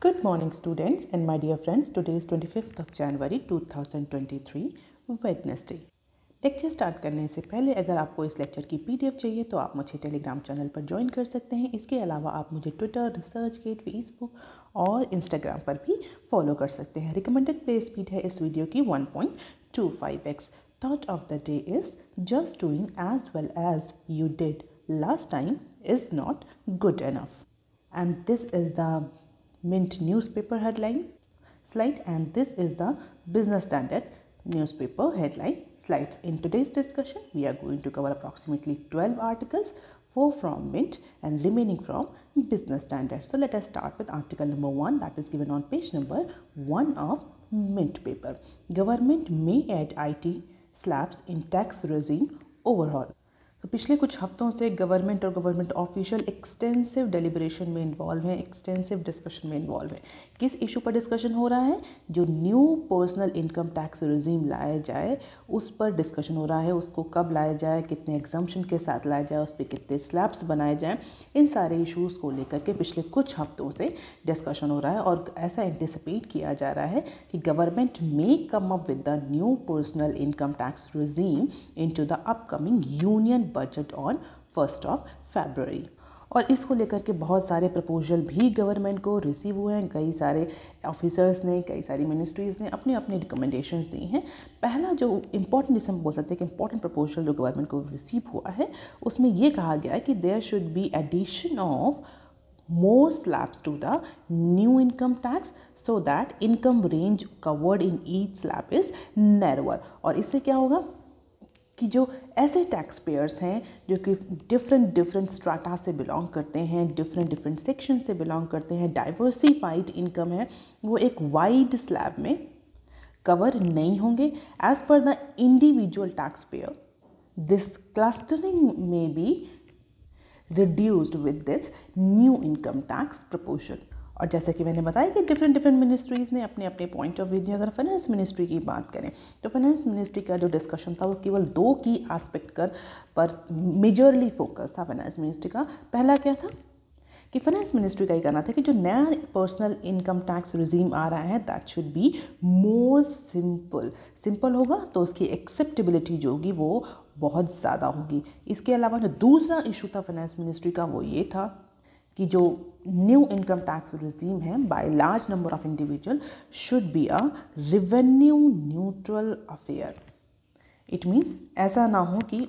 Good morning students and my dear friends. Today is 25th of January 2023 Wednesday. Lecture start करने से पहले अगर आपको इस लेक्चर की पीडीएफ चाहिए तो आप मुझे टेलीग्राम चैनल पर ज्वाइन कर सकते हैं। इसके अलावा आप मुझे ट्विटर, रिसर्चगेट, फेसबुक और इंस्टाग्राम पर भी फॉलो कर सकते हैं। रिकमेंडेड प्ले स्पीड है इस वीडियो की 1.25x। Thought of the day is just doing as well as you did last time is not good enough. And this is the Mint newspaper headline slide, and this is the Business Standard newspaper headline slides. In today's discussion, we are going to cover approximately 12 articles, 4 from Mint and remaining from Business Standard. So let us start with article number 1 that is given on page number 1 of Mint paper. Government may add IT slabs in tax regime overhaul. तो पिछले कुछ हफ्तों से government और government official extensive deliberation में involve हैं, extensive discussion में involve है। किस इशू पर डिस्कशन हो रहा है? जो new personal income tax regime लाया जाए उस पर डिस्कशन हो रहा है। उसको कब लाया जाए, कितने एग्जम्पशन के साथ लाया जाए, उस पर कितने स्लैब्स बनाए जाएँ, इन सारे इशूज़ को लेकर के पिछले कुछ हफ्तों से डिस्कशन हो रहा है। और ऐसा एंटिसिपेट किया जा रहा है कि government may come up with the new personal income tax regime into the upcoming union budget on 1 फरवरी। और इसको लेकर के बहुत सारे प्रपोजल भी गवर्नमेंट को रिसीव हुए हैं। कई सारे ऑफिसर्स ने, कई सारी मिनिस्ट्रीज़ ने अपने अपने रिकमेंडेशंस दी हैं। पहला जो इम्पॉर्टेंट, जिसे हम बोल सकते हैं कि इम्पॉर्टेंट प्रपोजल जो गवर्नमेंट को रिसीव हुआ है, उसमें ये कहा गया है कि there should be addition of more slabs to the new income tax so that income range covered in each slab is narrower। और इससे क्या होगा कि जो ऐसे टैक्स पेयर्स हैं जो कि डिफरेंट स्ट्राटा से बिलोंग करते हैं, डिफरेंट सेक्शन से बिलोंग करते हैं, डाइवर्सिफाइड इनकम है, वो एक वाइड स्लैब में कवर नहीं होंगे। As per the individual tax payer this clustering में be reduced with this new income tax proposal। और जैसे कि मैंने बताया कि डिफरेंट मिनिस्ट्रीज़ ने अपने अपने पॉइंट ऑफ व्यू दिए। अगर फाइनेंस मिनिस्ट्री की बात करें तो फाइनेंस मिनिस्ट्री का जो डिस्कशन था वो केवल 2 की एस्पेक्ट पर मेजरली फोकस था फाइनेंस मिनिस्ट्री का। पहला क्या था कि फाइनेंस मिनिस्ट्री का ये कहना था कि जो नया पर्सनल इनकम टैक्स रिजीम आ रहा है that should be more simple होगा, तो उसकी एक्सेप्टेबिलिटी जो होगी वो बहुत ज़्यादा होगी। इसके अलावा जो दूसरा इशू था फाइनेंस मिनिस्ट्री का वो ये था कि जो न्यू इनकम टैक्स रिजीम है by large number of individual should be a revenue neutral affair. It means ऐसा ना हो कि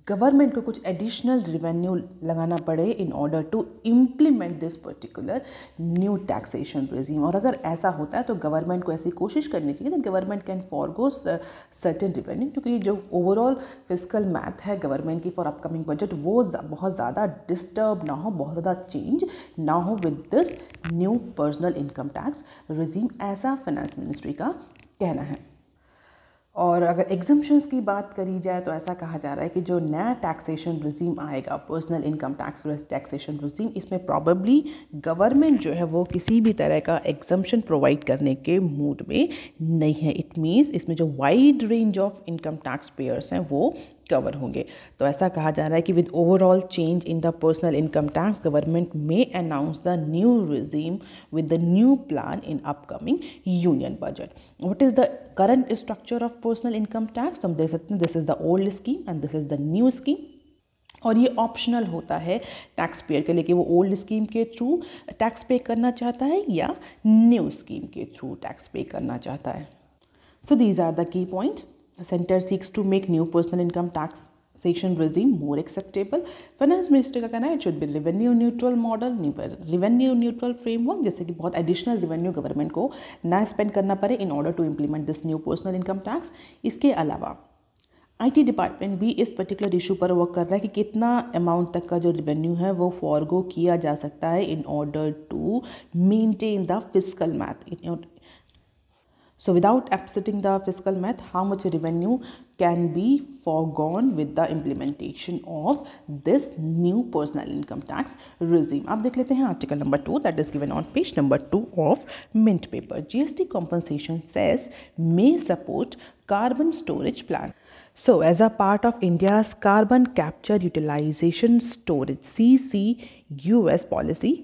गवर्नमेंट को कुछ एडिशनल रेवेन्यू लगाना पड़े in order to implement this particular new taxation regime. और अगर ऐसा होता है तो गवर्नमेंट को ऐसी कोशिश करनी चाहिए कि government can forgo certain revenue, क्योंकि जो ओवरऑल फिजिकल मैथ है गवर्नमेंट की फॉर अपकमिंग बजट वो बहुत ज़्यादा डिस्टर्ब ना हो, बहुत ज़्यादा चेंज ना हो with this new personal income tax regime, ऐसा फाइनेंस मिनिस्ट्री का कहना है। और अगर एग्जम्पशंस की बात करी जाए तो ऐसा कहा जा रहा है कि जो नया टैक्सेशन रिजीम आएगा, पर्सनल इनकम टैक्सेशन रिजीम, इसमें प्रॉबेबली गवर्नमेंट जो है वो किसी भी तरह का एग्जम्पशन प्रोवाइड करने के मूड में नहीं है। इट मीन्स इसमें जो wide range of income tax payers हैं वो कवर होंगे। तो ऐसा कहा जा रहा है कि with overall change in the personal income tax government may announce the new regime with the new plan in upcoming union budget. What is the current structure of personal income tax? हम देख सकते हैं this is the old scheme and this is the new scheme. और ये optional होता है tax payer के लिए कि वो ओल्ड स्कीम के थ्रू टैक्स पे करना चाहता है या न्यू स्कीम के थ्रू टैक्स पे करना चाहता है। So these are the key points. Center seeks to make new personal income taxation regime more acceptable। Finance ministry का कहना है it should be revenue neutral model, revenue neutral framework, जैसे कि बहुत additional revenue government को ना spend करना पड़े in order to implement this new personal income tax. इसके अलावा IT डिपार्टमेंट भी इस पर्टिकुलर इशू पर वर्क कर रहा है कि कितना अमाउंट तक का जो रेवेन्यू है वो फॉरगो किया जा सकता है in order to maintain the fiscal math. So without upsetting the fiscal math, how much revenue can be foregone with the implementation of this new personal income tax regime? अब देख लेते हैं article number 2 that is given on page number 2 of Mint paper। GST compensation cess may support carbon storage plan। So as a part of India's carbon capture utilization storage CCUS policy,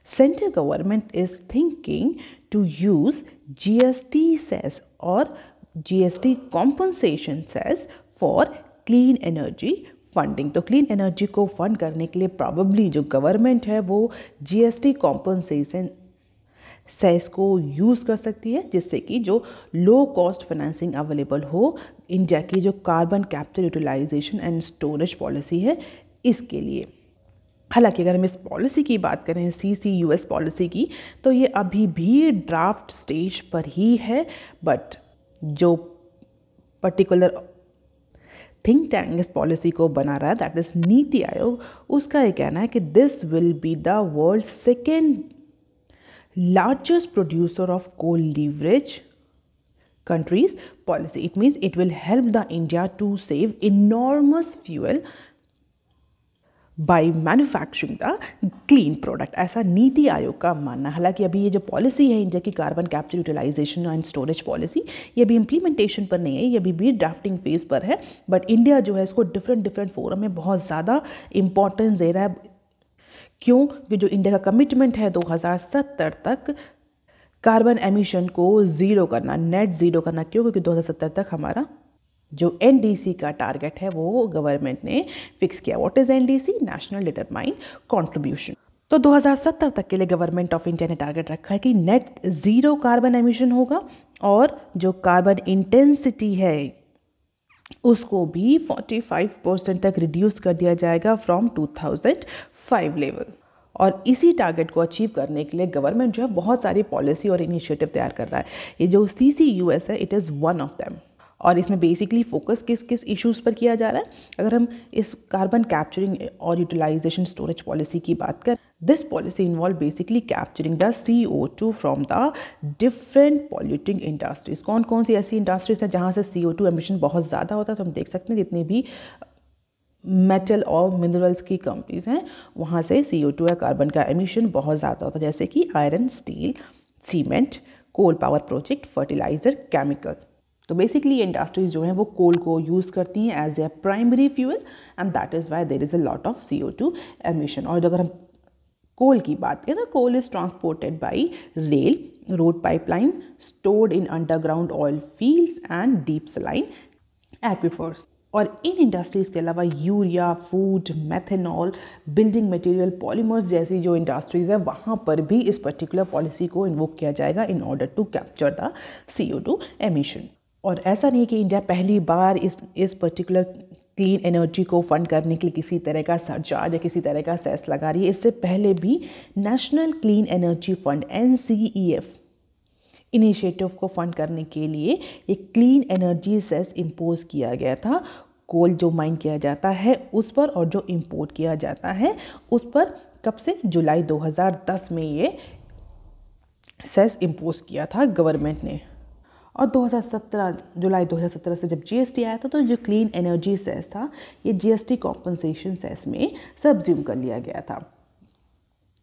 Central government is thinking to use GST cess or GST compensation cess for clean energy funding. तो clean energy को fund करने के लिए probably जो government है वो GST compensation cess को use कर सकती है, जिससे कि जो लो कॉस्ट फाइनेंसिंग अवेलेबल हो इंडिया की जो carbon capture utilisation and storage policy है इसके लिए। हालांकि अगर हम इस पॉलिसी की बात करें CCUS पॉलिसी की, तो ये अभी भी ड्राफ्ट स्टेज पर ही है, बट जो पर्टिकुलर थिंक टैंक इस पॉलिसी को बना रहा है दैट इज नीति आयोग, उसका ये कहना है कि this will be the world second largest producer of coal leverage countries policy. It means it will help the India to save enormous fuel by manufacturing the clean product. ऐसा नीति आयोग का मानना। हालांकि अभी ये जो पॉलिसी है इंडिया की carbon capture utilisation and storage policy, ये भी इम्प्लीमेंटेशन पर नहीं है, ये भी ड्राफ्टिंग फेज पर है, बट इंडिया जो है इसको डिफरेंट फोरम में बहुत ज़्यादा इंपॉर्टेंस दे रहा है। क्यों? क्योंकि जो इंडिया का कमिटमेंट है 2070 तक कार्बन एमिशन को ज़ीरो करना, नेट ज़ीरो करना। क्यों? क्योंकि 2070 तक हमारा जो NDC का टारगेट है वो गवर्नमेंट ने फिक्स किया। What is NDC? National determined contribution. तो 2070 तक के लिए गवर्नमेंट ऑफ इंडिया ने टारगेट रखा है कि नेट ज़ीरो कार्बन एमिशन होगा, और जो कार्बन इंटेंसिटी है उसको भी 45% तक रिड्यूस कर दिया जाएगा फ्रॉम 2005 लेवल। और इसी टारगेट को अचीव करने के लिए गवर्नमेंट जो है बहुत सारी पॉलिसी और इनिशिएटिव तैयार कर रहा है। ये जो CCUS है it is one of them, और इसमें बेसिकली फोकस किस किस इश्यूज़ पर किया जा रहा है। अगर हम इस कार्बन कैप्चरिंग और यूटिलाइजेशन स्टोरेज पॉलिसी की बात करें, this policy involve basically capturing the CO2 from the different polluting industries. कौन कौन सी ऐसी इंडस्ट्रीज हैं जहाँ से CO2 एमिशन बहुत ज़्यादा होता है? तो हम देख सकते हैं जितनी भी मेटल और मिनरल्स की कंपनीज हैं वहाँ से CO2 या कार्बन का एमिशन बहुत ज़्यादा होता है, जैसे कि iron, steel, cement, coal power project, fertiliser, chemical. तो बेसिकली ये इंडस्ट्रीज जो हैं वो कोल को यूज़ करती हैं as a primary fuel, and that is why there is a lot of CO2 emission. और अगर हम कोल की बात करें तो coal is transported by rail, road pipeline, stored in underground oil fields and deep saline aquifers. और इन industries के अलावा urea, food, methanol, building material, polymers जैसी जो इंडस्ट्रीज़ है वहाँ पर भी इस पर्टिकुलर पॉलिसी को इन्वोक किया जाएगा in order to capture the CO2 emission. और ऐसा नहीं कि इंडिया पहली बार इस पर्टिकुलर क्लीन एनर्जी को फंड करने के लिए किसी तरह का सरचार्ज या किसी तरह का सेस लगा रही है। इससे पहले भी national clean energy fund NCEF initiative को फंड करने के लिए एक क्लीन एनर्जी सेस इम्पोज किया गया था। कोल जो माइन किया जाता है उस पर और जो इंपोर्ट किया जाता है उस पर। कब से? जुलाई 2010 में ये सेस इम्पोज किया था गवर्नमेंट ने। और 2017 जुलाई 2017 से जब GST आया था तो जो क्लीन एनर्जी सेस था ये GST कॉम्पनसेशन सेस में सबज्यूम कर लिया गया था।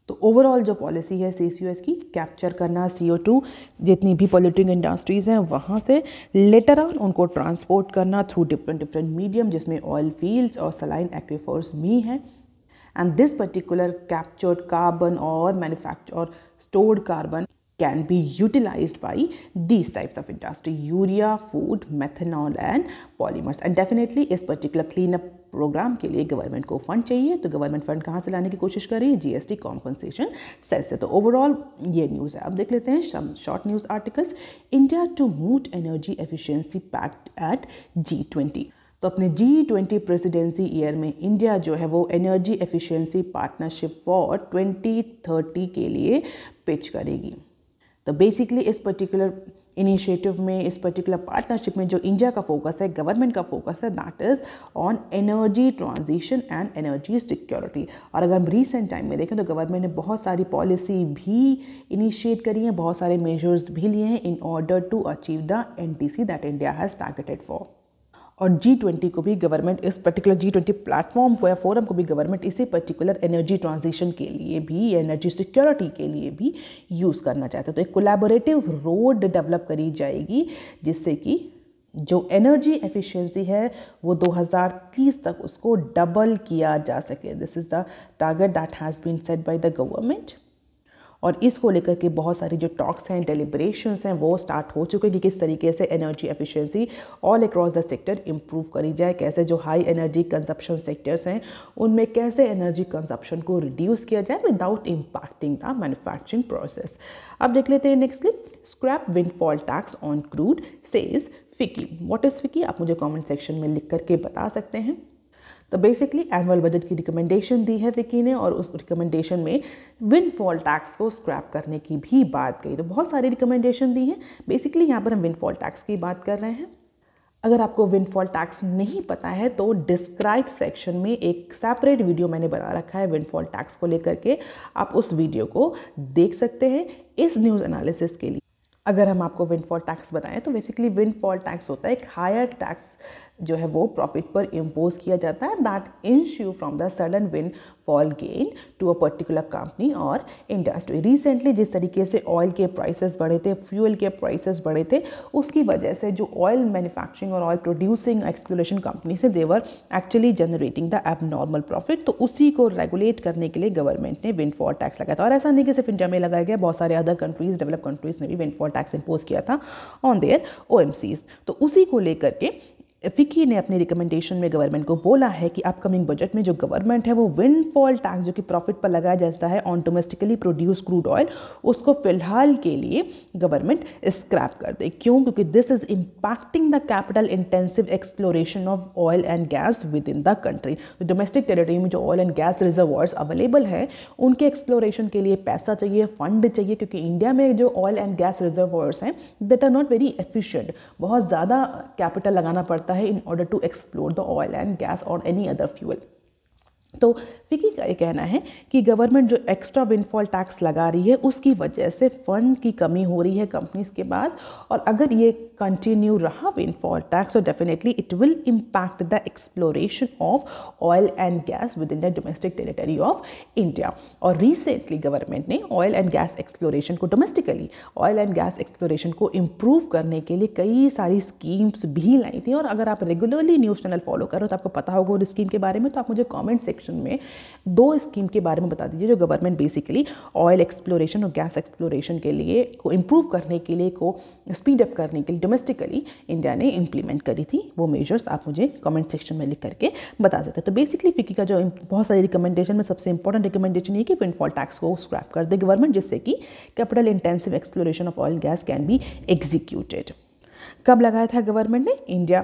तो ओवरऑल जो पॉलिसी है CCUS की, कैप्चर करना CO2 जितनी भी पॉल्यूटिंग इंडस्ट्रीज़ हैं वहाँ से, लेटर ऑन उनको ट्रांसपोर्ट करना थ्रू डिफरेंट मीडियम, जिसमें ऑयल फील्ड्स और सलाइन एक्विफर्स भी हैं। And this particular captured carbon और मैन्युफैक्चर और stored carbon can be utilized by these types of industry: urea, food, methanol and polymers. And definitely इस particular clean up programme के लिए government को fund चाहिए। तो गवर्नमेंट फंड कहाँ से लाने की कोशिश कर रही है? GST कॉम्पनसेशन सेल से। तो ओवरऑल ये न्यूज़ है। अब देख लेते हैं short news articles. India to moot energy efficiency pact at G20। तो अपने G20 प्रेसिडेंसी ईयर में इंडिया जो है वो एनर्जी एफिशिएंसी पार्टनरशिप फॉर 2030 के लिए पिच करेगी। तो बेसिकली इस पर्टिकुलर इनिशिएटिव में, इस पर्टिकुलर पार्टनरशिप में जो इंडिया का फोकस है, गवर्नमेंट का फोकस है, that is on energy transition and energy security. और अगर हम रीसेंट टाइम में देखें तो गवर्नमेंट ने बहुत सारी पॉलिसी भी इनिशिएट करी हैं, बहुत सारे मेजर्स भी लिए हैं in order to achieve the NDC that India has targeted for. और G20 को भी गवर्नमेंट, इस पर्टिकुलर G20 प्लेटफॉर्म को या फोरम को भी गवर्नमेंट इसी पर्टिकुलर एनर्जी ट्रांजिशन के लिए भी, एनर्जी सिक्योरिटी के लिए भी यूज़ करना चाहते हैं। तो एक कोलैबोरेटिव रोड डेवलप करी जाएगी जिससे कि जो एनर्जी एफिशिएंसी है वो 2030 तक उसको डबल किया जा सके। This is the target that has been set by the government. और इसको लेकर के बहुत सारी जो टॉक्स हैं, डेलिब्रेशंस हैं, वो स्टार्ट हो चुके हैं कि किस तरीके से energy efficiency all across the sector improve करी जाए, कैसे जो हाई एनर्जी कंजप्शन सेक्टर्स हैं उनमें कैसे एनर्जी कंजप्शन को रिड्यूस किया जाए without impacting the manufacturing process. अब देख लेते हैं nextly, scrap windfall tax on crude says फिकी। व्हाट इज फिकी, आप मुझे कमेंट सेक्शन में लिख करके बता सकते हैं। तो बेसिकली एनुअल बजट की रिकमेंडेशन दी है फिकी ने और उस रिकमेंडेशन में विंडफॉल टैक्स को स्क्रैप करने की भी बात कही। तो बहुत सारी रिकमेंडेशन दी हैं, बेसिकली यहाँ पर हम विंडफॉल टैक्स की बात कर रहे हैं। अगर आपको विंडफॉल टैक्स नहीं पता है तो डिस्क्राइब सेक्शन में एक सेपरेट वीडियो मैंने बना रखा है विंडफॉल टैक्स को लेकर के, आप उस वीडियो को देख सकते हैं इस न्यूज़ एनालिसिस के लिए। अगर हम आपको विंडफॉल टैक्स बताएं तो बेसिकली विंडफॉल टैक्स होता है एक हायर टैक्स जो है वो प्रॉफिट पर इम्पोज किया जाता है that ensue from the sudden windfall gain to a particular company और इंडस्ट्री। रिसेंटली जिस तरीके से ऑयल के प्राइसेस बढ़े थे, फ्यूल के प्राइसेस बढ़े थे, उसकी वजह से जो ऑयल मैन्युफैक्चरिंग और ऑयल प्रोड्यूसिंग एक्सप्लोरेशन कंपनी से they're actually generating the abnormal profit, तो उसी को रेगुलेट करने के लिए गवर्नमेंट ने विंडफॉल टैक्स लगाया था। और ऐसा नहीं कि सिर्फ इंडिया में लगाया गया, बहुत सारे अदर कंट्रीज, डेवलप कंट्रीज ने भी विंडफॉल टैक्स इम्पोज किया था ऑन देयर ओएमसीज। तो उसी को लेकर के फिकी ने अपनी रिकमेंडेशन में गवर्नमेंट को बोला है कि अपकमिंग बजट में जो गवर्नमेंट है वो विंडफॉल टैक्स जो कि प्रॉफिट पर लगाया जाता है on domestically produce crude oil, उसको फिलहाल के लिए गवर्नमेंट स्क्रैप कर दे। क्यों? क्योंकि this is impacting the capital intensive exploration of oil and gas with in the country. Domestic territory में जो ऑयल एंड गैस रिजर्वॉर्स अवेलेबल हैं उनके एक्सप्लोरेशन के लिए पैसा चाहिए, फंड चाहिए, क्योंकि इंडिया में जो ऑयल एंड गैस रिजर्वॉर्स हैं that are not very efficient, बहुत ज़्यादा कैपिटल लगाना पड़ता है in order to explore the oil and gas or any other fuel। तो फिकी का ये कहना है कि गवर्नमेंट जो एक्स्ट्रा विंडफॉल टैक्स लगा रही है उसकी वजह से फंड की कमी हो रही है कंपनीज के पास, और अगर ये कंटिन्यू रहा विंडफॉल टैक्स तो definitely it will impact the exploration of oil and gas with in the domestic territory of India. और रिसेंटली गवर्नमेंट ने ऑयल एंड गैस एक्सप्लोरेशन को, domestically oil and gas exploration को improve करने के लिए कई सारी स्कीम्स भी लाई थी। और अगर आप रेगुलरली न्यूज़ चैनल फॉलो करो तो आपको पता होगा उस स्कीम के बारे में, तो आप मुझे कॉमेंट सेक्शन में 2 स्कीम के बारे में बता दीजिए जो गवर्नमेंट बेसिकली ऑयल एक्सप्लोरेशन और गैस एक्सप्लोरेशन के लिए को इम्प्रूव करने के लिए, को स्पीड अप करने के लिए डोमेस्टिकली इंडिया ने इम्प्लीमेंट करी थी। वो मेजर्स आप मुझे कमेंट सेक्शन में लिख करके बता देते हैं। तो बेसिकली फिकी का जो बहुत सारी रिकमेंडेशन में सबसे इंपॉर्टेंट रिकमेंडेशन ये कि विंडफॉल टैक्स को स्क्रैप कर दे गवर्नमेंट, जिससे कि capital intensive exploration of oil gas can be executed. कब लगाया था गवर्नमेंट ने? India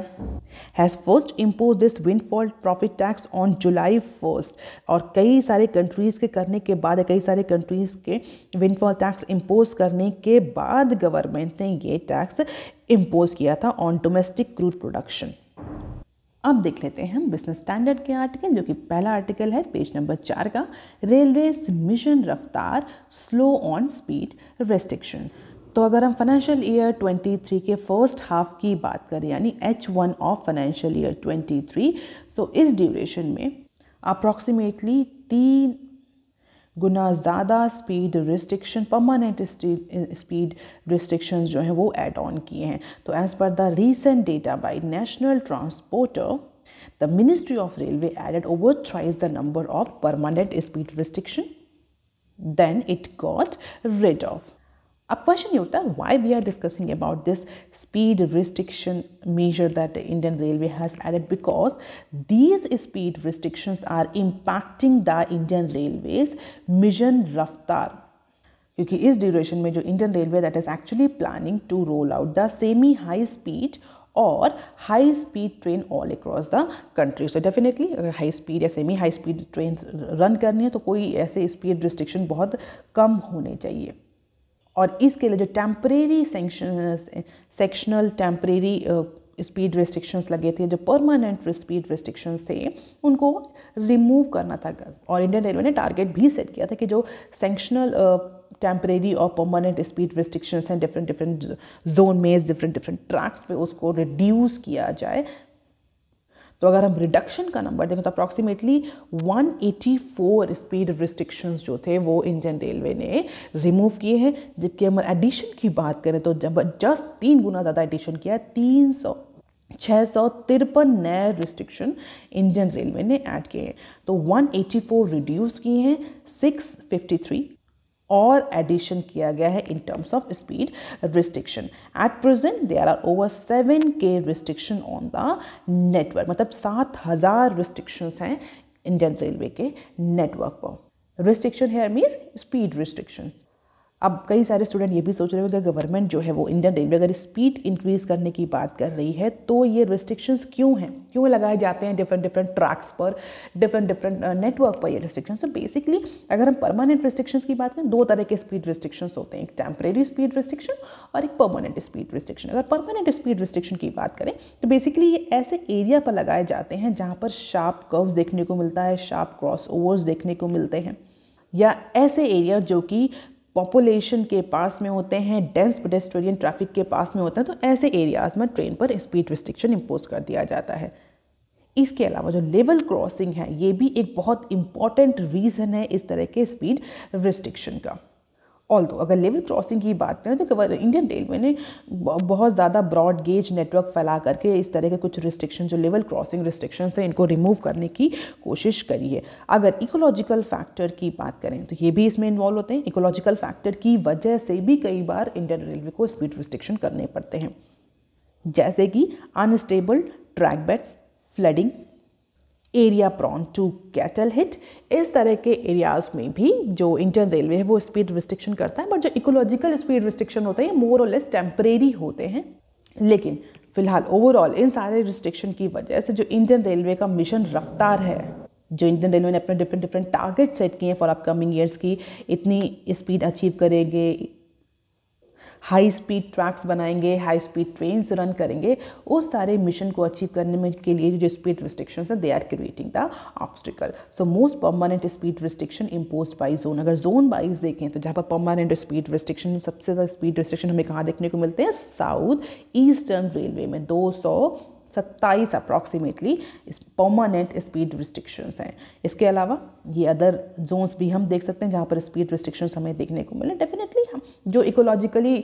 has first impose this windfall profit tax on July 1 और कई सारे कंट्रीज़ के करने के बाद, कई सारे कंट्रीज़ के विंडफॉल टैक्स इम्पोज करने के बाद गवर्नमेंट ने ये टैक्स इम्पोज किया था ऑन डोमेस्टिक क्रूड प्रोडक्शन। अब देख लेते हैं हम बिजनेस स्टैंडर्ड के आर्टिकल, जो कि पहला आर्टिकल है पेज नंबर 4 का, रेलवेज मिशन रफ्तार स्लो ऑन स्पीड रेस्ट्रिक्शंस। तो अगर हम फाइनेंशियल ईयर 23 के फर्स्ट हाफ की बात करें यानी H1 ऑफ फाइनेंशियल ईयर 23, सो इस ड्यूरेशन में अप्रॉक्सीमेटली 3 गुना ज़्यादा speed restriction, permanent speed restrictions जो हैं वो ऐड ऑन किए हैं। तो as per the recent data by national transporter, the ministry of railway added over thrice the number of permanent speed restriction then it got rid of. अब question ये होता है why we are discussing about this speed restriction measure that the Indian Railway has added, because these speed restrictions are impacting the Indian Railways mission Raftar। क्योंकि इस duration में जो Indian railway that is actually planning to roll out the semi high speed और high speed train all across the country. So definitely अगर high speed या semi high speed train run करनी है तो कोई ऐसे स्पीड रिस्ट्रिक्शन बहुत कम होने चाहिए। और इसके लिए जो temporary sectional temporary speed restrictions लगे थे, जो परमानेंट स्पीड रेस्ट्रिक्शंस थे, उनको रिमूव करना था। और इंडियन रेलवे ने टारगेट भी सेट किया था कि जो सेक्शनल टेम्परेरी और परमानेंट स्पीड रेस्ट्रिक्शंस हैं डिफरेंट जोन में, डिफरेंट ट्रैक्स पे, उसको रिड्यूस किया जाए। तो अगर हम रिडक्शन का नंबर देखें तो अप्रॉक्सीमेटली 184 स्पीड रिस्ट्रिक्शंस जो थे वो इंडियन रेलवे ने रिमूव किए हैं। जबकि हम एडिशन की बात करें तो जब जस्ट 3 गुना ज़्यादा एडिशन किया है, 653 नए रिस्ट्रिक्शन इंडियन रेलवे ने ऐड किए हैं। तो 184 रिड्यूस किए हैं, 653 और एडिशन किया गया है in terms of speed restriction. At present there are over 7K restriction on the network, मतलब 7,000 रिस्ट्रिक्शंस हैं इंडियन रेलवे के नेटवर्क पर। Restriction here means speed restrictions. अब कई सारे स्टूडेंट ये भी सोच रहे हो कि गवर्नमेंट जो है वो इंडियन रेलवे अगर स्पीड इंक्रीज़ करने की बात कर रही है तो ये रिस्ट्रिक्शंस क्यों हैं, क्यों लगाए जाते हैं डिफरेंट ट्रैक्स पर, डिफरेंट नेटवर्क पर ये रिस्ट्रिक्शंस। तो बेसिकली अगर हम परमानेंट रिस्ट्रिक्शंस की बात करें, दो तरह के स्पीड रिस्ट्रिक्शंस होते हैं, एक टेम्परेरी स्पीड रिस्ट्रिक्शन और एक परमानेंट स्पीड रिस्ट्रिक्शन। अगर परमानेंट स्पीड रिस्ट्रिक्शन की बात करें तो बेसिकली ये ऐसे एरिया पर लगाए जाते हैं जहाँ पर शार्प कर्व्स देखने को मिलता है, शार्प क्रॉस ओवर्स देखने को मिलते हैं, या ऐसे एरिया जो कि पॉपुलेशन के पास में होते हैं, डेंस पेडेस्ट्रियन ट्रैफिक के पास में होता है, तो ऐसे एरियाज़ में ट्रेन पर स्पीड रिस्ट्रिक्शन इम्पोज कर दिया जाता है। इसके अलावा जो लेवल क्रॉसिंग है ये भी एक बहुत इंपॉर्टेंट रीज़न है इस तरह के स्पीड रिस्ट्रिक्शन का। ऑल्दो अगर लेवल क्रॉसिंग की बात करें तो इंडियन रेलवे ने बहुत ज़्यादा ब्रॉड गेज नेटवर्क फैला करके इस तरह के कुछ रिस्ट्रिक्शन जो लेवल क्रॉसिंग रिस्ट्रिक्शंस हैं इनको रिमूव करने की कोशिश करी है। अगर इकोलॉजिकल फैक्टर की बात करें तो ये भी इसमें इन्वॉल्व होते हैं। इकोलॉजिकल फैक्टर की वजह से भी कई बार इंडियन रेलवे को स्पीड रिस्ट्रिक्शन करने पड़ते हैं, जैसे कि unstable track beds, flooding, area prone to cattle hit. इस तरह के एरियाज में भी जो इंडियन रेलवे है वो स्पीड रिस्ट्रिक्शन करता है, बट जो इकोलॉजिकल स्पीड रिस्ट्रिक्शन होते हैं मोर और लेस टेम्परेरी होते हैं। लेकिन फिलहाल ओवरऑल इन सारे रिस्ट्रिक्शन की वजह से जो इंडियन रेलवे का मिशन रफ्तार है, जो इंडियन रेलवे ने अपने डिफरेंट टारगेट सेट किए हैं फॉर अपकमिंग ईयर्स की, इतनी स्पीड अचीव करेंगे, हाई स्पीड ट्रैक्स बनाएंगे, हाई स्पीड ट्रेन्स रन करेंगे, उस सारे मिशन को अचीव करने में के लिए जो स्पीड रिस्ट्रिक्शंस है they are creating the obstacle. So most permanent speed restriction imposed by zone. अगर जोन वाइज देखें तो जहाँ पर परमानेंट स्पीड रिस्ट्रिक्शन, सबसे ज़्यादा स्पीड रिस्ट्रिक्शन हमें कहाँ देखने को मिलते हैं, साउथ ईस्टर्न रेलवे में 227 अप्रॉक्सीमेटली परमानेंट स्पीड रिस्ट्रिक्शंस हैं। इसके अलावा ये अदर जोन्स भी हम देख सकते हैं जहाँ पर स्पीड रिस्ट्रिक्शंस हमें देखने को मिले। डेफिनेटली हम जो इकोलॉजिकली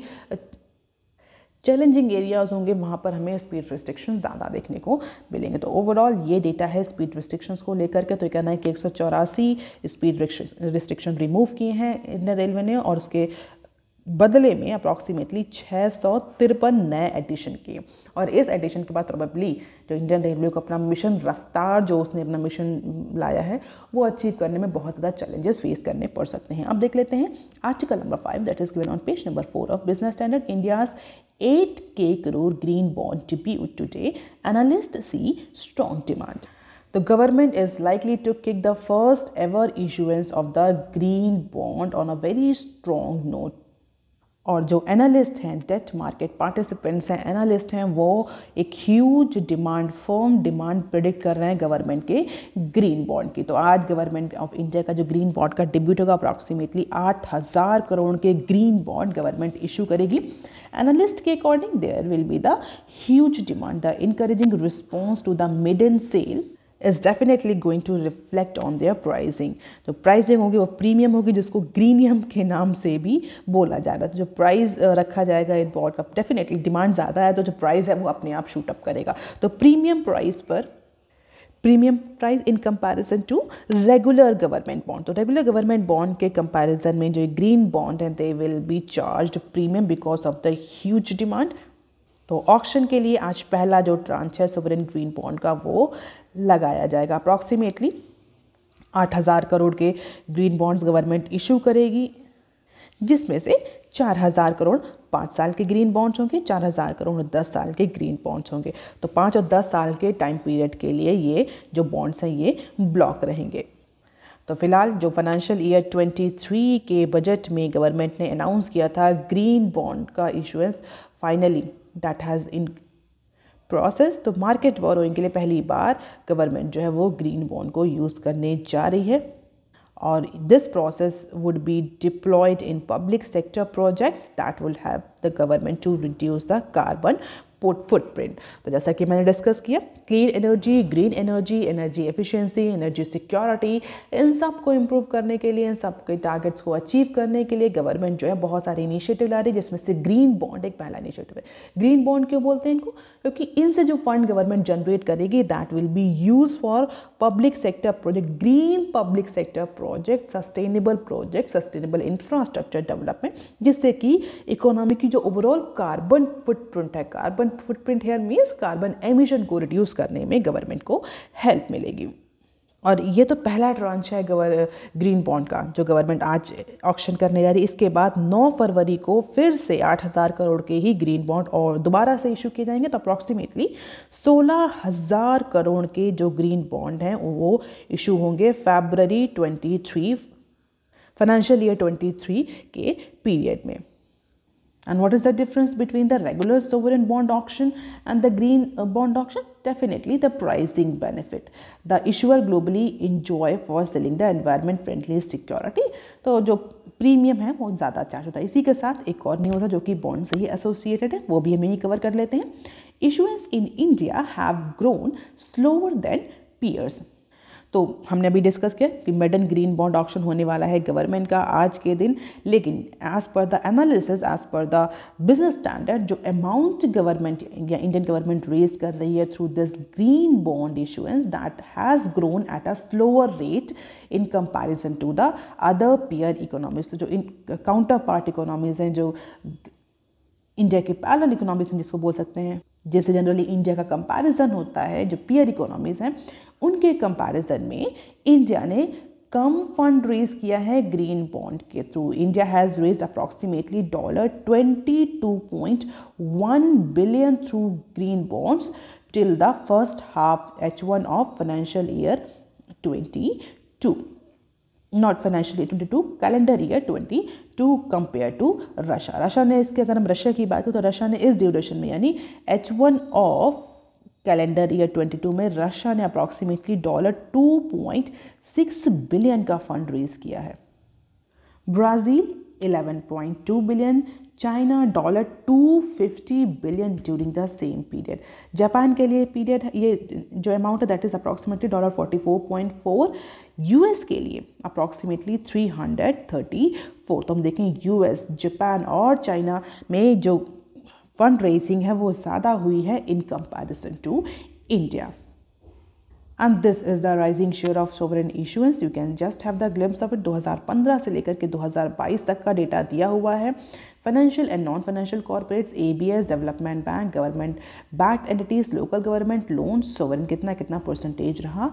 चैलेंजिंग एरियाज होंगे वहाँ पर हमें स्पीड रिस्ट्रिक्शन ज़्यादा देखने को मिलेंगे। तो ओवरऑल ये डेटा है स्पीड रिस्ट्रिक्शंस को लेकर के। तो ये कहना है कि 184 स्पीड रिस्ट्रिक्शन रिमूव किए हैं इंडियन रेलवे ने और उसके बदले में अप्रॉक्सीमेटली 653 नए एडिशन किए। और इस एडिशन के बाद प्रोबेबली जो इंडियन रेलवे को अपना मिशन रफ्तार जो उसने अपना मिशन लाया है वो अचीव करने में बहुत ज़्यादा चैलेंजेस फेस करने पड़ सकते हैं। अब देख लेते हैं article number 5 that is given on page number 4 of Business standard. India's 8K crore green bond debut today. Analysts see strong demand. The government is likely to kick the first ever issuance of the green bond on a very strong note. और जो analyst हैं, debt market participants हैं, analyst हैं, वो एक huge demand, firm demand predict कर रहे हैं गवर्नमेंट के ग्रीन बॉन्ड की। तो आज गवर्नमेंट ऑफ इंडिया का जो ग्रीन बॉन्ड का डिब्यूट होगा, अप्रॉक्सीमेटली 8,000 करोड़ के ग्रीन बॉन्ड गवर्नमेंट इशू करेगी। एनालिस्ट के according there will be the huge demand, the encouraging response to the maiden sale is definitely going to reflect on their pricing. तो pricing होगी वो premium होगी जिसको ग्रीनियम के नाम से भी बोला जा रहा है। तो जो प्राइस रखा जाएगा इन बॉन्ड का, डेफिनेटली डिमांड ज़्यादा है तो जो प्राइस है वो अपने आप शूट अप करेगा। तो premium price in comparison to regular government bond. तो रेगुलर गवर्नमेंट बॉन्ड के कंपैरिजन में जो ग्रीन बॉन्ड है they will be charged premium because of the huge demand. तो ऑक्शन के लिए आज पहला जो ट्रांच है सोवरेन ग्रीन बॉन्ड का वो लगाया जाएगा। अप्रॉक्सीमेटली 8,000 करोड़ के ग्रीन बॉन्ड्स गवर्नमेंट इशू करेगी, जिसमें से 4,000 करोड़ 5 साल के ग्रीन बॉन्ड्स होंगे, 4,000 करोड़ 10 साल के ग्रीन बॉन्ड्स होंगे। तो 5 और 10 साल के टाइम पीरियड के लिए ये जो बॉन्ड्स हैं ये ब्लॉक रहेंगे। तो फिलहाल जो फाइनेंशियल ईयर 23 के बजट में गवर्नमेंट ने अनाउंस किया था ग्रीन बॉन्ड का issuance, finally that has in process. तो मार्केट बोरोइंग के लिए पहली बार गवर्नमेंट जो है वो ग्रीन बॉन्ड को यूज़ करने जा रही है और this process would be deployed in public sector projects that will help the government to reduce the carbon footprint. तो जैसा कि मैंने डिस्कस किया, clean energy, green energy, energy efficiency, energy security, इन सब को इम्प्रूव करने के लिए, इन सब के टारगेट्स को अचीव करने के लिए गवर्नमेंट जो है बहुत सारे इनिशिएटिव ला रही है, जिसमें से ग्रीन बॉन्ड एक पहला इनिशिएटिव है। ग्रीन बॉन्ड क्यों बोलते हैं इनको? क्योंकि इनसे जो फंड गवर्नमेंट जनरेट करेगी that will be use for public sector project, green public sector project, sustainable infrastructure development, जिससे कि इकोनॉमी की जो ओवरऑल कार्बन फुटप्रिंट है, carbon footprint here means carbon emission को रिड्यूस करने में गवर्नमेंट को हेल्प मिलेगी। और ये तो पहला ट्रांच है ग्रीन बॉन्ड का जो गवर्नमेंट आज ऑक्शन करने जा रही है। इसके बाद 9 फरवरी को फिर से 8,000 करोड़ के ही ग्रीन बॉन्ड और दोबारा से इशू किए जाएंगे। तो अप्रॉक्सीमेटली 16,000 करोड़ के जो ग्रीन बॉन्ड हैं वो इशू होंगे फरवरी 23 फाइनेंशियल ईयर 23 के पीरियड में। And what is the difference between the regular sovereign bond auction and the green bond auction? Definitely the pricing benefit. The issuer globally enjoy for selling the environment friendly security. तो जो premium है वो ज़्यादा charge होता है। इसी के साथ एक और न्यूज़ है जो कि बॉन्ड से ही एसोसिएटेड है, वो भी हम यही कवर कर लेते हैं। Issuance in India have grown slower than peers. तो हमने अभी डिस्कस किया कि मेडन ग्रीन बॉन्ड ऑक्शन होने वाला है गवर्नमेंट का आज के दिन, लेकिन as per the analysis, as per the Business Standard, जो अमाउंट गवर्नमेंट या इंडियन गवर्नमेंट रेज कर रही है through this green bond issuance, that has grown at a slower rate in comparison to the other peer economies. तो जो counter part economies हैं, जो India के पैरेलल इकोनॉमीज हैं जिसको बोल सकते हैं, जिनसे जनरली इंडिया का कंपैरिजन होता है, जो पीयर इकोनॉमीज हैं, उनके कंपैरिजन में इंडिया ने कम फंड रेज किया है ग्रीन बॉन्ड के through. India has raised approximately $22.1 billion through green bonds till the first half H1 of financial year 22, not financial year 22, calendar year 22 compare to Russia. Russia ने, इसके अगर हम Russia की बात करें तो रशिया ने इस ड्यूरेशन में यानी H1 ऑफ कैलेंडर ईयर 22 में रशिया ने अप्रॉक्सीमेटली $2.6 बिलियन का फंड रेज किया है। Brazil 11.2 billion, China $250 billion during the same period. Japan के लिए पीरियड ये जो अमाउंट है दैट इज अप्रॉक्सीमेटली $44.4, यूएस के लिए अप्रॉक्सीमेटली 334। तो हम देखें यूएस, जापान और चाइना में जो फंड रेजिंग है वो ज़्यादा हुई है in comparison to India. And this is the rising share of sovereign issuance. You can just have the glimpse of it. 2015 से लेकर के 2022 तक का डेटा दिया हुआ है। Financial and non financial corporates, ABS, development bank, government backed entities, local government loan, sovereign कितना percentage रहा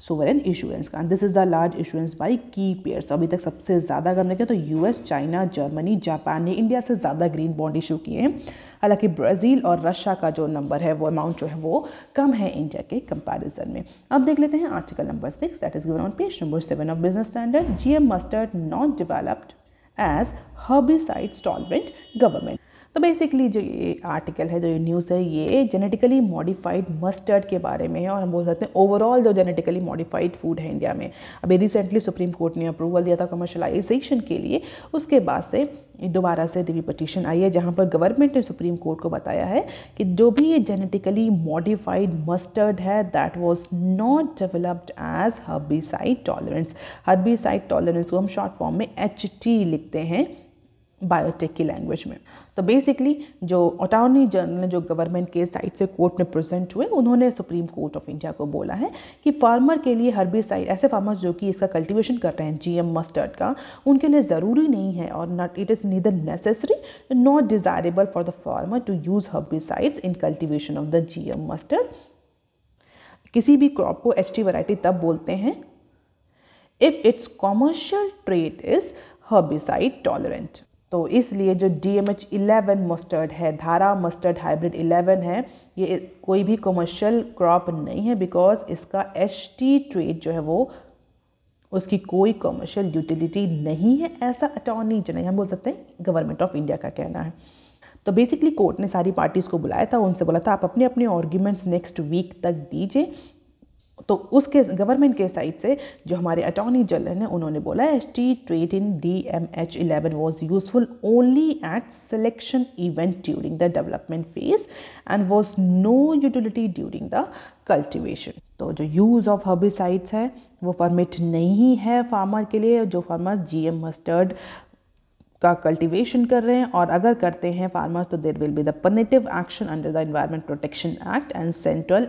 सोवरेन इशुएंस का। This is the large issuance by key peers. अभी तक सबसे ज़्यादा अगर देखें तो यूएस, चाइना, जर्मनी, जापान ने इंडिया से ज़्यादा ग्रीन बॉन्ड इशू किए हैं। हालांकि ब्राज़ील और रशिया का जो नंबर है, वो अमाउंट जो है वो कम है इंडिया के कंपैरिजन में। अब देख लेते हैं article number 6 that is given on page number 7 of Business Standard. GM mustard not developed as herbicides tolerant government. तो बेसिकली जो ये आर्टिकल है, जो ये न्यूज़ है, ये जेनेटिकली मॉडिफाइड मस्टर्ड के बारे में है। और हम बोल सकते हैं ओवरऑल जो जेनेटिकली मॉडिफाइड फूड है इंडिया में, अभी रिसेंटली सुप्रीम कोर्ट ने अप्रूवल दिया था कमर्शलाइजेशन के लिए। उसके बाद से दोबारा से रिव्यू पिटीशन आई है जहाँ पर गवर्नमेंट ने सुप्रीम कोर्ट को बताया है कि जो भी ये जेनेटिकली मॉडिफाइड मस्टर्ड है that was not developed as herbicide tolerance. Herbicide tolerance को हम शॉर्ट फॉर्म में HT लिखते हैं बायोटेक की लैंग्वेज में। तो बेसिकली जो अटॉर्नी जनरल जो गवर्नमेंट के साइड से कोर्ट में प्रेजेंट हुए, उन्होंने सुप्रीम कोर्ट ऑफ इंडिया को बोला है कि फार्मर के लिए हर्बिसाइड, ऐसे फार्मर्स जो कि इसका कल्टीवेशन कर रहे हैं GM मस्टर्ड का, उनके लिए ज़रूरी नहीं है और not it is neither necessary not desirable for the farmer to use herbicides in cultivation of the GM mustard. किसी भी क्रॉप को HT वैरायटी तब बोलते हैं if its commercial trait is herbicide tolerant. तो इसलिए जो DMH11 मस्टर्ड है, धारा मस्टर्ड हाइब्रिड 11 है, ये कोई भी कमर्शियल क्रॉप नहीं है बिकॉज इसका HT ट्रेड जो है वो उसकी कोई कमर्शियल यूटिलिटी नहीं है, ऐसा अटॉर्नी जनरल, हम बोल सकते हैं गवर्नमेंट ऑफ इंडिया का कहना है। तो बेसिकली कोर्ट ने सारी पार्टीज़ को बुलाया था, उनसे बोला था आप अपने अपने आर्ग्यूमेंट्स नेक्स्ट वीक तक दीजिए तो उसके गवर्नमेंट के साइड से जो हमारे अटॉर्नी जनरल हैं उन्होंने बोला ST trade in DMH11 was useful only at selection event during the development phase and was no utility during the cultivation. तो जो यूज़ ऑफ हर्बिसाइड्स है वो परमिट नहीं है फार्मर के लिए जो फार्मर्स GM मस्टर्ड का कल्टीवेशन कर रहे हैं, और अगर करते हैं फार्मर्स तो there will be the punitive action under the environment protection act and central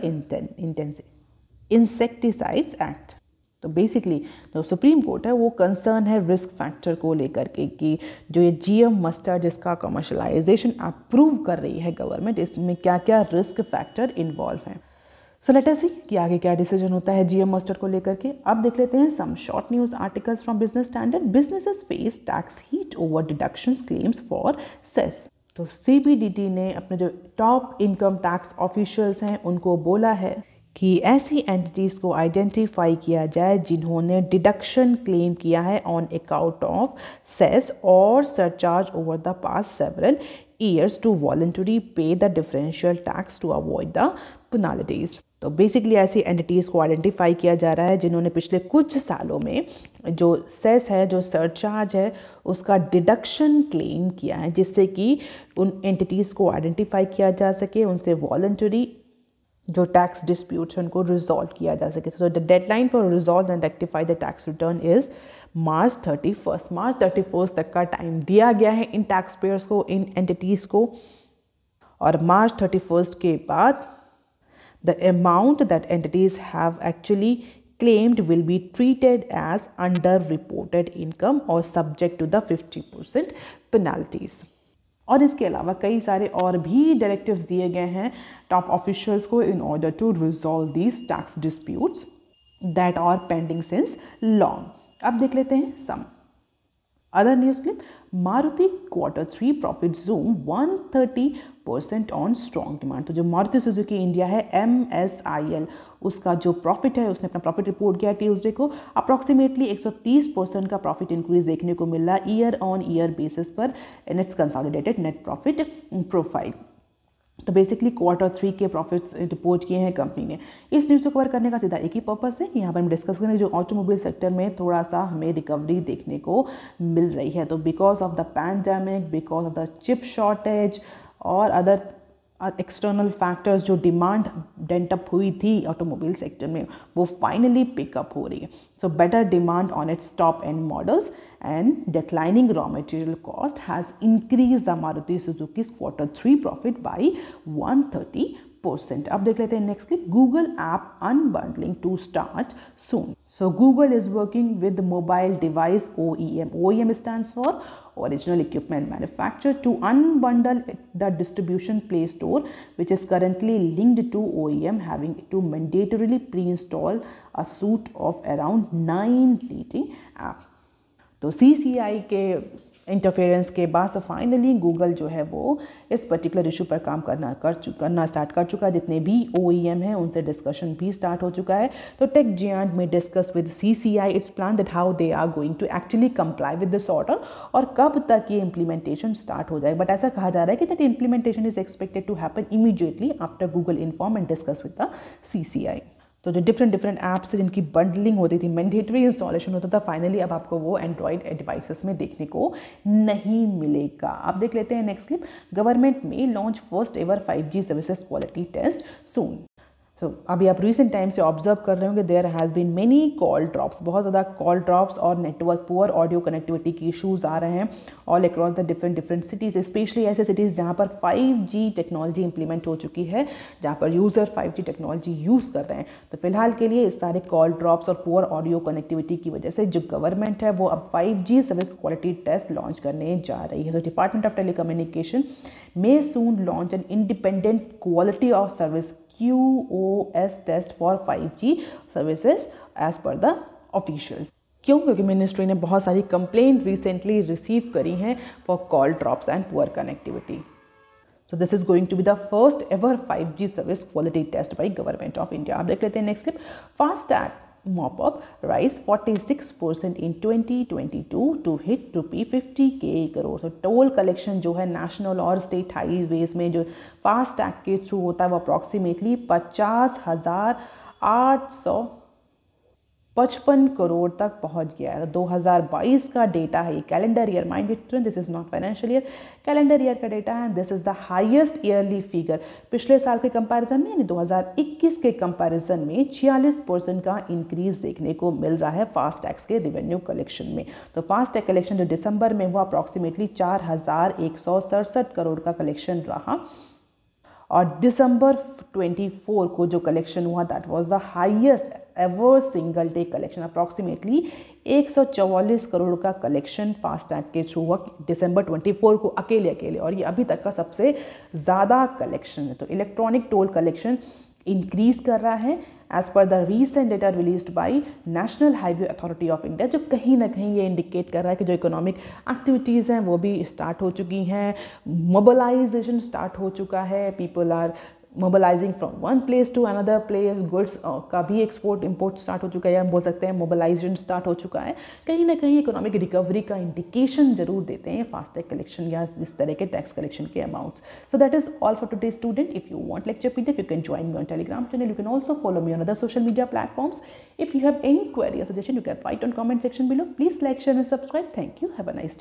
insecticides act. तो बेसिकली जो सुप्रीम कोर्ट है वो कंसर्न है रिस्क फैक्टर को लेकर के कि जो ये GM मस्टर्ड जिसका कमर्शलाइजेशन अप्रूव कर रही है गवर्नमेंट, इसमें क्या क्या रिस्क फैक्टर इन्वॉल्व हैं। सो लेट अस सी कि आगे क्या डिसीजन होता है GM मस्टर्ड को लेकर के। अब देख लेते हैं some short news articles from Business Standard. Businesses face tax heat over deductions claims for cess. तो CBDT ने अपने जो टॉप इनकम टैक्स ऑफिशियल्स हैं उनको बोला है कि ऐसी एंटिटीज़ को आइडेंटिफाई किया जाए जिन्होंने डिडक्शन क्लेम किया है ऑन अकाउंट ऑफ सेस और surcharge over the past several years to voluntary pay the differential tax to avoid the penalties. तो बेसिकली ऐसी एंटिटीज़ को आइडेंटिफाई किया जा रहा है जिन्होंने पिछले कुछ सालों में जो सेस है, जो सरचार्ज है, उसका डिडक्शन क्लेम किया है, जिससे कि उन एंटिटीज़ को आइडेंटिफाई किया जा सके, उनसे वॉलंटरी जो टैक्स डिस्प्यूट्स हैं उनको रिजॉल्व किया जा सके। तो the deadline for resolve and rectify the tax return is March 31 तक का टाइम दिया गया है इन टैक्स पेयर्स को, इन एंटिटीज़ को। और मार्च 31 के बाद the amount that entities have actually claimed will be treated as underreported income or subject to the 50% penalties। और इसके अलावा कई सारे और भी डायरेक्टिव्स दिए गए हैं टॉप ऑफिशियल्स को in order to resolve these tax disputes that are pending since long. अब देख लेते हैं some other news clip. Maruti Q3 profit zoom 130% on strong demand. तो जो मारुति सुजुकी इंडिया है MSIL, उसका जो प्रॉफिट है, उसने अपना प्रॉफिट रिपोर्ट किया ट्यूसडे को। अप्रॉक्सीमेटली 130% का प्रॉफिट इंक्रीज देखने को मिला ईयर ऑन ईयर बेसिस पर in its consolidated net profit profile. तो बेसिकली Q3 के प्रॉफिट्स रिपोर्ट किए हैं कंपनी ने। इस न्यूज़ को कवर करने का सीधा एक ही पर्पस है कि यहाँ पर हम डिस्कस करें जो ऑटोमोबाइल सेक्टर में थोड़ा सा हमें रिकवरी देखने को मिल रही है। तो because of the pandemic, because of the chip shortage और अदर एक्सटर्नल फैक्टर्स, जो डिमांड डेंट अप हुई थी ऑटोमोबाइल सेक्टर में, वो फाइनली पिकअप हो रही है। So better demand on its top and models and declining raw material cost has increased the Maruti Suzuki's Q3 profit by 130%. अब देख लेते हैं next clip. Google app unbundling to start soon. So Google is working with mobile device OEM. OEM stands for original equipment manufacturer to unbundle the distribution Play Store, which is currently linked to OEM, having to mandatorily pre-install a suite of around 9 leading apps. तो CCI के interference के बाद तो finally Google जो है वो इस particular issue पर काम करना स्टार्ट कर चुका है। जितने भी OEM हैं उनसे डिस्कशन भी स्टार्ट हो चुका है। तो टेक जियांट में discuss with CCI its plan that how they are going to actually comply with this order और कब तक ये इम्प्लीमेंटेशन स्टार्ट हो जाएगा। बट ऐसा कहा जा रहा है कि that implementation is expected to happen immediately after Google inform and discuss with the CCI। तो जो डिफरेंट ऐप्स थे जिनकी बंडलिंग होती थी, मैंडेटरी इंस्टॉलेशन होता था, फाइनली अब आपको वो एंड्रॉयड डिवाइसेस में देखने को नहीं मिलेगा। अब देख लेते हैं नेक्स्ट क्लिप। गवर्नमेंट में launch first ever 5G services quality test soon. तो अभी आप रिसेंट टाइम से ऑब्जर्व कर रहे होंगे there has been many call drops, बहुत ज़्यादा कॉल ड्रॉप्स और नेटवर्क पुअर ऑडियो कनेक्टिविटी की इशूज़ आ रहे हैं all across the different cities, specially ऐसे सिटीज़ जहाँ पर 5G टेक्नोलॉजी इंप्लीमेंट हो चुकी है, जहाँ पर यूज़र 5G टेक्नोलॉजी यूज़ कर रहे हैं। तो फिलहाल के लिए इस सारे कॉल ड्रॉप्स और पुअर ऑडियो कनेक्टिविटी की वजह से जो गवर्नमेंट है वो अब 5G service quality test launch करने जा रही है। तो department of telecommunication may soon launch an independent quality of service QoS test for 5G services as per the officials। क्यों? क्योंकि मिनिस्ट्री ने बहुत सारी कंप्लेंट रिसेंटली रिसीव करी हैं for call drops and poor connectivity. So this is going to be the first ever 5G service quality test by Government of India। आप देख लेते हैं next clip. FASTag mop up rise 46% in 2022 to hit ₹50K crore। तो toll collection जो है national और state highways में जो फास्टैग के थ्रू होता है वो अप्रॉक्सीमेटली 50,000 855 करोड़ तक पहुंच गया है। 2022 का डेटा है, ये calendar year, mind it, this is not financial year, calendar year का डेटा है। This is the highest yearly figure. पिछले साल के कंपैरिजन में यानी 2021 के कंपैरिजन में 46% का इंक्रीज देखने को मिल रहा है फास्टैग के रेवेन्यू कलेक्शन में। तो फास्टैग कलेक्शन जो दिसंबर में हुआ अप्रॉक्सीमेटली 4167 करोड़ का कलेक्शन रहा, और दिसंबर 24 को जो कलेक्शन हुआ that was the highest ever single day collection. Approximately 144 crore का कलेक्शन फास्टैग के थ्रू हुआ दिसंबर 24 को अकेले, और ये अभी तक का सबसे ज़्यादा कलेक्शन है। तो इलेक्ट्रॉनिक टोल कलेक्शन इंक्रीज कर रहा है as per the recent data released by National Highway Authority of India, जो कहीं ना कहीं ये इंडिकेट कर रहा है कि जो इकोनॉमिक एक्टिविटीज़ हैं वो भी स्टार्ट हो चुकी हैं, मोबिलाइजेशन स्टार्ट हो चुका है, people are mobilising from one place to another place, goods का भी एक्सपोर्ट इंपोर्ट स्टार्ट हो चुका है, या हम बोल सकते हैं मोबिलाइजेशन स्टार्ट हो चुका है। कहीं ना कहीं इकोनॉमिक रिकवरी का इंडिकेशन जरूर देते हैं फास्टैग कलेक्शन या इस तरह के टैक्स कलेक्शन के amounts. So that is all for today student. If you want lecture PDF, you can join me on Telegram channel. You can also follow me on other social media platforms. If you have any query or suggestion, you can write on comment section below. Please like, share and subscribe. Thank you. Have a nice day.